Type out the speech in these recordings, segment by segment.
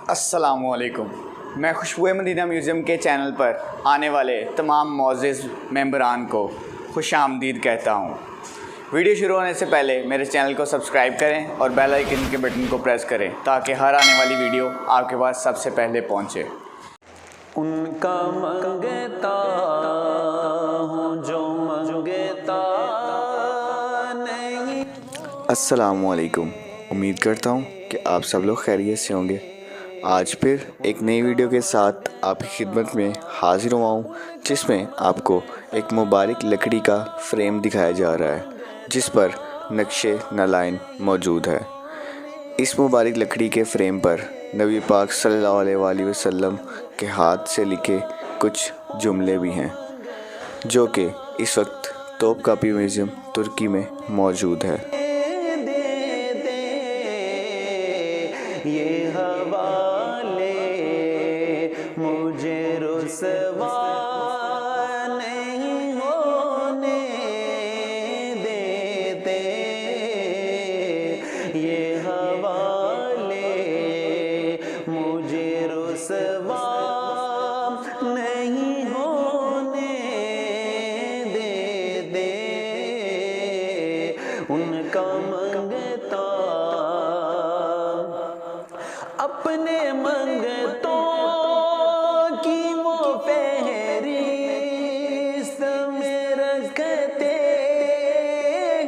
السلام علیکم. میں خوشبو مدینہ میوزیم کے چینل پر آنے والے تمام معزز ممبران کو خوش آمدید کہتا ہوں. ویڈیو شروع ہونے سے پہلے میرے چینل کو سبسکرائب کریں اور بیل آئیکن کے بٹن کو پریس کریں تاکہ ہر آنے والی ویڈیو آپ کے پاس سب سے پہلے پہنچے. ان کا منگتا ہوں جو منگتا نہیں. السلام علیکم. امید کرتا ہوں کہ آپ سب لوگ خیریت سے ہوں گے. آج پھر ایک نئی ویڈیو کے ساتھ آپ کی خدمت میں حاضر ہوا ہوں، جس میں آپ کو ایک مبارک لکڑی کا فریم دکھایا جا رہا ہے جس پر نقش نالائن موجود ہے. اس مبارک لکڑی کے فریم پر نبی پاک صلی اللہ علیہ وآلہ وسلم کے ہاتھ سے لکھے کچھ جملے بھی ہیں، جو کہ اس وقت توپ کاپی میوزیم ترکی میں موجود ہے. یہ حوالے مجھے رسوا نہیں ہونے دیتے. یہ حوالے مجھے رسوا نہیں ہونے دیتے. ان کا منگتا اپنے منگتوں کی وہ فہرست میں رکھتے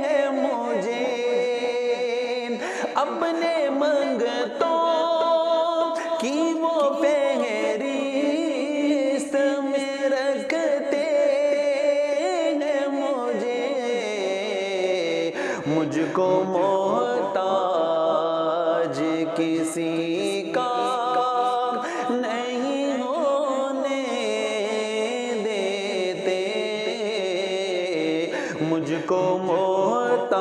ہیں مجھے. اپنے منگتوں کی وہ فہرست میں رکھتے ہیں مجھے. مجھ کو محتاج کسی کا نہیں ہونے دیتے. مجھ کو محتاج